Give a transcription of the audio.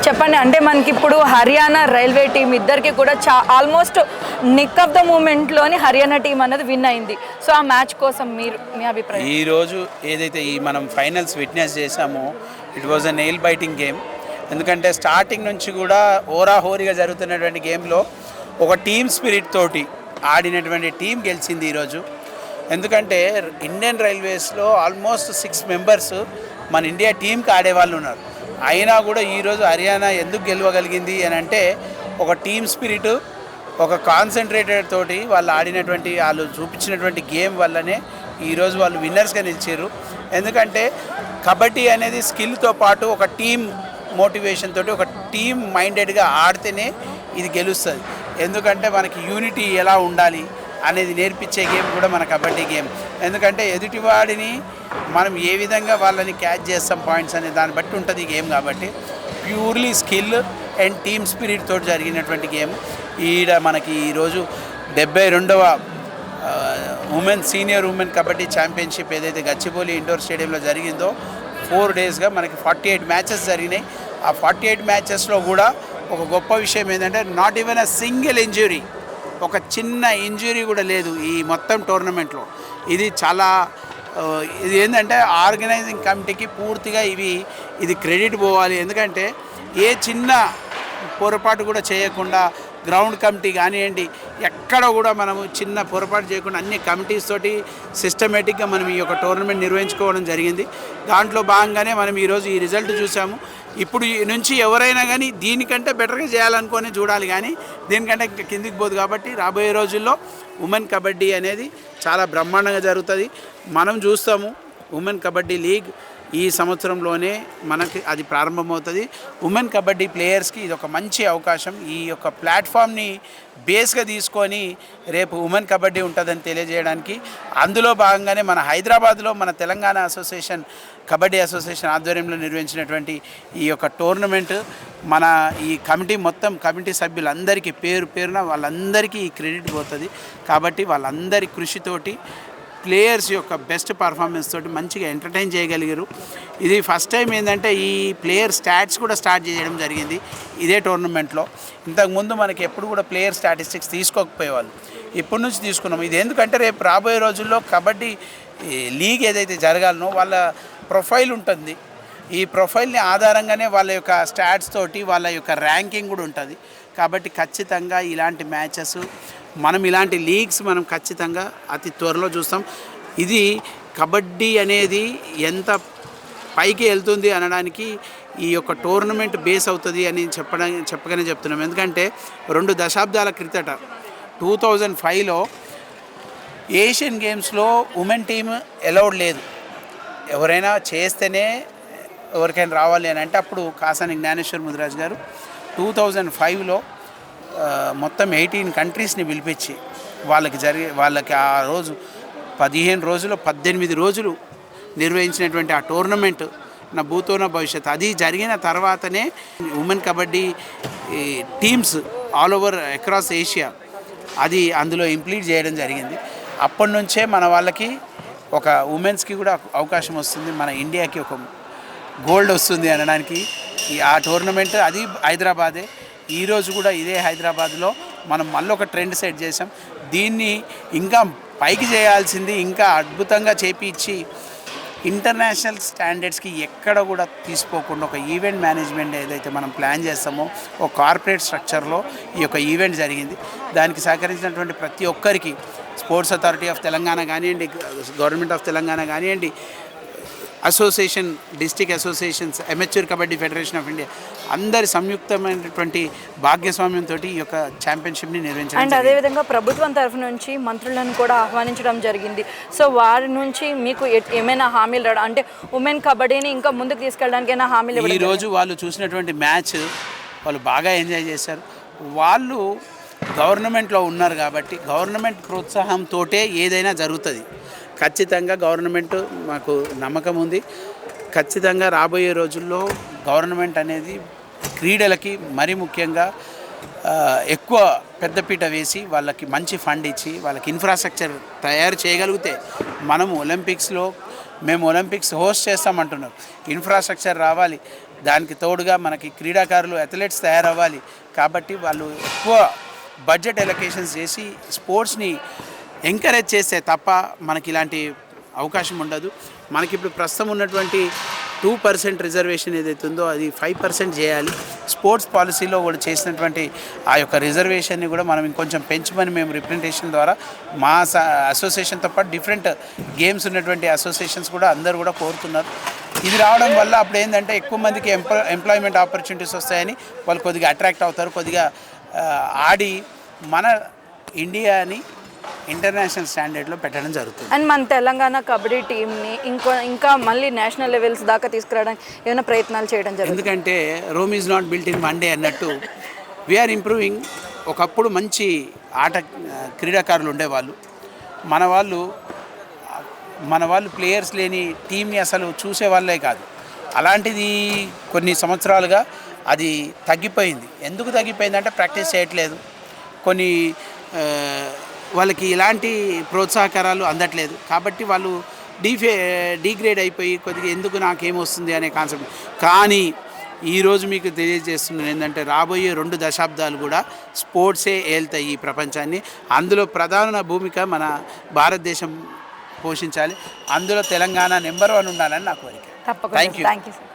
చెప్పండి, అంటే మనకి ఇప్పుడు హర్యానా రైల్వే టీం ఇద్దరికి కూడా ఆల్మోస్ట్ నిక్ ఆఫ్ ద మూమెంట్లోని హర్యానా టీం అనేది విన్ అయింది. సో ఆ మ్యాచ్ కోసం మీ అభిప్రాయం? ఈరోజు ఏదైతే మనం ఫైనల్స్ విట్నెస్ చేసామో it was a nail biting game. ఎందుకంటే స్టార్టింగ్ నుంచి కూడా హోరాహోరీగా జరుగుతున్నటువంటి గేమ్లో ఒక టీమ్ స్పిరిట్ తోటి ఆడినటువంటి టీం గెలిచింది ఈరోజు. ఎందుకంటే ఇండియన్ రైల్వేస్లో ఆల్మోస్ట్ 6 మెంబర్స్ మన ఇండియా టీంకి ఆడేవాళ్ళు ఉన్నారు. అయినా కూడా ఈరోజు హర్యానా ఎందుకు గెలవగలిగింది అని అంటే ఒక టీమ్ స్పిరిట్, ఒక కాన్సన్ట్రేటెడ్ తోటి వాళ్ళు చూపించినటువంటి గేమ్ వల్లనే ఈరోజు వాళ్ళు విన్నర్స్గా నిలిచారు. ఎందుకంటే కబడ్డీ అనేది స్కిల్తో పాటు ఒక టీమ్ మోటివేషన్ తోటి, ఒక టీమ్ మైండెడ్గా ఆడితేనే ఇది గెలుస్తుంది. ఎందుకంటే మనకి యూనిటీ ఎలా ఉండాలి అనేది నేర్పించే గేమ్ కూడా మన కబడ్డీ గేమ్. ఎందుకంటే ఎదుటివాడిని మనం ఏ విధంగా వాళ్ళని క్యాచ్ చేస్తాం పాయింట్స్ అనే దాన్ని బట్టి ఉంటుంది ఈ గేమ్. కాబట్టి purely skill and team spirit తోటి జరిగినటువంటి గేమ్. మనకి ఈరోజు 72వ సీనియర్ ఉమెన్ కబడ్డీ ఛాంపియన్షిప్ ఏదైతే గచ్చిబౌలి ఇండోర్ స్టేడియంలో జరిగిందో 4 డేస్గా మనకి 48 మ్యాచెస్ జరిగినాయి. ఆ 48 మ్యాచెస్లో కూడా ఒక గొప్ప విషయం ఏంటంటే not even a single injury, ఒక చిన్న ఇంజురీ కూడా లేదు ఈ మొత్తం టోర్నమెంట్లో. ఇది చాలా ఇది ఏంటంటే ఆర్గనైజింగ్ కమిటీకి పూర్తిగా ఇది క్రెడిట్ పోవాలి. ఎందుకంటే ఏ చిన్న పొరపాటు కూడా చేయకుండా గ్రౌండ్ కమిటీ కానివ్వండి, ఎక్కడ కూడా మనము చిన్న పొరపాటు చేయకుండా అన్ని కమిటీస్ తోటి సిస్టమేటిక్గా మనం ఈ యొక్క టోర్నమెంట్ నిర్వహించుకోవడం జరిగింది. దాంట్లో భాగంగానే మనం ఈరోజు ఈ రిజల్ట్ చూసాము. ఇప్పుడు నుంచి ఎవరైనా కానీ దీనికంటే బెటర్గా చేయాలనుకొని చూడాలి, కానీ దీనికంటే ఇంకా కిందికి పోదు. కాబట్టి రాబోయే రోజుల్లో ఉమెన్ కబడ్డీ అనేది చాలా బ్రహ్మాండంగా జరుగుతుంది. మనం చూస్తాము ఉమెన్ కబడ్డీ లీగ్ ఈ సంవత్సరంలోనే మనకి అది ప్రారంభమవుతుంది. ఉమెన్ కబడ్డీ ప్లేయర్స్కి ఇది ఒక మంచి అవకాశం. ఈ యొక్క ప్లాట్ఫామ్ని బేస్గా తీసుకొని రేపు ఉమెన్ కబడ్డీ ఉంటుందని తెలియజేయడానికి అందులో భాగంగానే మన హైదరాబాద్లో మన తెలంగాణ కబడ్డీ అసోసియేషన్ ఆధ్వర్యంలో నిర్వహించినటువంటి ఈ యొక్క టోర్నమెంట్ మన ఈ కమిటీ సభ్యులందరికీ పేరున వాళ్ళందరికీ ఈ క్రెడిట్ పోతుంది. కాబట్టి వాళ్ళందరి కృషితోటి ప్లేయర్స్ యొక్క బెస్ట్ పర్ఫార్మెన్స్ తోటి మంచిగా ఎంటర్టైన్ చేయగలిగారు. ఇది ఫస్ట్ టైం ఏంటంటే ఈ ప్లేయర్ స్టాట్స్ కూడా స్టార్ట్ చేయడం జరిగింది ఇదే టోర్నమెంట్లో. ఇంతకుముందు మనకి ఎప్పుడు కూడా ప్లేయర్ స్టాటిస్టిక్స్ తీసుకోకపోయేవాళ్ళు, ఇప్పటి నుంచి తీసుకున్నాం. ఇది ఎందుకంటే రేపు రాబోయే రోజుల్లో కబడ్డీ లీగ్ ఏదైతే జరగాలనో వాళ్ళ ప్రొఫైల్ ఉంటుంది. ఈ ప్రొఫైల్ని ఆధారంగానే వాళ్ళ యొక్క స్టాట్స్ తోటి వాళ్ళ యొక్క ర్యాంకింగ్ కూడా ఉంటుంది. కాబట్టి ఖచ్చితంగా ఇలాంటి మ్యాచెస్ ఇలాంటి లీగ్స్ మనం ఖచ్చితంగా అతి త్వరలో చూస్తాం. ఇది కబడ్డీ అనేది ఎంత పైకి వెళ్తుంది అనడానికి ఈ యొక్క టోర్నమెంట్ బేస్ అవుతుంది అని చెప్పగానే చెప్తున్నాం. ఎందుకంటే 2 దశాబ్దాల క్రితట 2005లో ఏషియన్ గేమ్స్లో ఉమెన్ టీమ్ అలౌడ్ లేదు. ఎవరైనా చేస్తేనే ఎవరికైనా రావాలి అని అంటే అప్పుడు కాసాని జ్ఞానేశ్వర్ ముదిరాజ్ గారు 2005లో మొత్తం 18 కంట్రీస్ని పిలిపించి వాళ్ళకి ఆ రోజు 15 రోజులు 18 రోజులు నిర్వహించినటువంటి ఆ టోర్నమెంట్ నా భూతోన భవిష్యత్. అది జరిగిన తర్వాతనే women kabaddi teams all over across Asia అది అందులో ఇంప్లీట్ చేయడం జరిగింది. అప్పటి నుంచే మన వాళ్ళకి ఒక ఉమెన్స్కి కూడా అవకాశం వస్తుంది, మన ఇండియాకి ఒక గోల్డ్ వస్తుంది అనడానికి ఆ టోర్నమెంట్ అది హైదరాబాదే. ఈరోజు కూడా ఇదే హైదరాబాద్లో మనం మళ్ళీ ఒక ట్రెండ్ సెట్ చేసాం. దీన్ని ఇంకా పైకి చేయాల్సింది, ఇంకా అద్భుతంగా చేపించి ఇంటర్నేషనల్ స్టాండర్డ్స్కి ఎక్కడ కూడా తీసుకోకుండా ఒక ఈవెంట్ మేనేజ్మెంట్ ఏదైతే మనం ప్లాన్ చేస్తామో ఒక కార్పొరేట్ స్ట్రక్చర్లో ఈ యొక్క ఈవెంట్ జరిగింది. దానికి సహకరించినటువంటి ప్రతి ఒక్కరికి స్పోర్ట్స్ అథారిటీ ఆఫ్ తెలంగాణ కానివ్వండి, గవర్నమెంట్ ఆఫ్ తెలంగాణ కానివ్వండి, association, district associations, amateur kabaddi federation of India అందరి సంయుక్తమైనటువంటి భాగ్యస్వామ్యంతో ఈ యొక్క ఛాంపియన్షిప్ని నిర్వహించారు. అండ్ అదేవిధంగా ప్రభుత్వం తరఫు నుంచి మంత్రులను కూడా ఆహ్వానించడం జరిగింది. సో వారి నుంచి మీకు ఏమైనా హామీలు రావడం, అంటే ఉమెన్ కబడ్డీని ఇంకా ముందుకు తీసుకెళ్ళడానికి ఏమైనా హామీలు? ఈరోజు వాళ్ళు చూసినటువంటి మ్యాచ్ వాళ్ళు బాగా ఎంజాయ్ చేశారు. వాళ్ళు గవర్నమెంట్లో ఉన్నారు కాబట్టి గవర్నమెంట్ ప్రోత్సాహంతో ఏదైనా జరుగుతుంది. ఖచ్చితంగా గవర్నమెంట్ మాకు నమ్మకం ఉంది. ఖచ్చితంగా రాబోయే రోజుల్లో గవర్నమెంట్ అనేది క్రీడలకి మరీ ముఖ్యంగా ఎక్కువ పెద్దపీట వేసి వాళ్ళకి మంచి ఫండ్ ఇచ్చి వాళ్ళకి ఇన్ఫ్రాస్ట్రక్చర్ తయారు చేయగలిగితే మేము ఒలింపిక్స్ హోస్ట్ చేస్తామంటున్నారు. ఇన్ఫ్రాస్ట్రక్చర్ రావాలి, దానికి తోడుగా మనకి క్రీడాకారులు అథ్లెట్స్ తయారవ్వాలి కాబట్టి వాళ్ళు ఎక్కువ బడ్జెట్ ఎలొకేషన్స్ చేసి స్పోర్ట్స్ని ఎంకరేజ్ చేస్తే తప్ప మనకి ఇలాంటి అవకాశం ఉండదు. మనకి ఇప్పుడు ప్రస్తుతం ఉన్నటువంటి 2% రిజర్వేషన్ ఏదైతే ఉందో అది 5% చేయాలి. స్పోర్ట్స్ పాలసీలో కూడా చేసినటువంటి ఆ యొక్క రిజర్వేషన్ని కూడా మనం ఇంకొంచెం పెంచమని మేము రిప్రజెంటేషన్ ద్వారా మా అసోసియేషన్తో పాటు డిఫరెంట్ గేమ్స్ ఉన్నటువంటి అసోసియేషన్స్ కూడా అందరూ కూడా కోరుతున్నారు. ఇది రావడం వల్ల అప్పుడు ఏంటంటే ఎక్కువ మందికి ఎంప్లాయ్మెంట్ ఆపర్చునిటీస్ వస్తాయని వాళ్ళు కొద్దిగా అట్రాక్ట్ అవుతారు, కొద్దిగా ఆడి మన ఇండియాని ఇంటర్నేషనల్ స్టాండర్డ్లో పెట్టడం జరుగుతుంది. అండ్ మన తెలంగాణ కబడ్డీ టీంని ఇంకా మళ్ళీ నేషనల్ లెవెల్స్ దాకా తీసుకురావడానికి ఏమైనా ప్రయత్నాలు చేయడం జరుగుతుంది. ఎందుకంటే Rome is not built in one day అన్నట్టు వీఆర్ ఇంప్రూవింగ్. ఒకప్పుడు మంచి క్రీడాకారులు ఉండేవాళ్ళు, మన వాళ్ళు ప్లేయర్స్ లేని టీంని అసలు చూసేవాళ్ళే కాదు. అలాంటిది కొన్ని సంవత్సరాలుగా అది తగ్గిపోయింది. ఎందుకు తగ్గిపోయిందంటే ప్రాక్టీస్ చేయట్లేదు, కొన్ని వాళ్ళకి ఇలాంటి ప్రోత్సాహకారాలు అందట్లేదు కాబట్టి వాళ్ళు డీగ్రేడ్ అయిపోయి కొద్దిగా ఎందుకు నాకేమొస్తుంది అనే కాన్సెప్ట్. కానీ ఈరోజు మీకు తెలియజేస్తున్నాను ఏంటంటే రాబోయే 2 దశాబ్దాలు కూడా స్పోర్ట్సే ఏల్తాయి ఈ ప్రపంచాన్ని. అందులో ప్రధాన భూమిక మన భారతదేశం పోషించాలి. అందులో తెలంగాణ నెంబర్ 1 ఉండాలని నా కోరిక. తప్పకుండా. Thank you sir.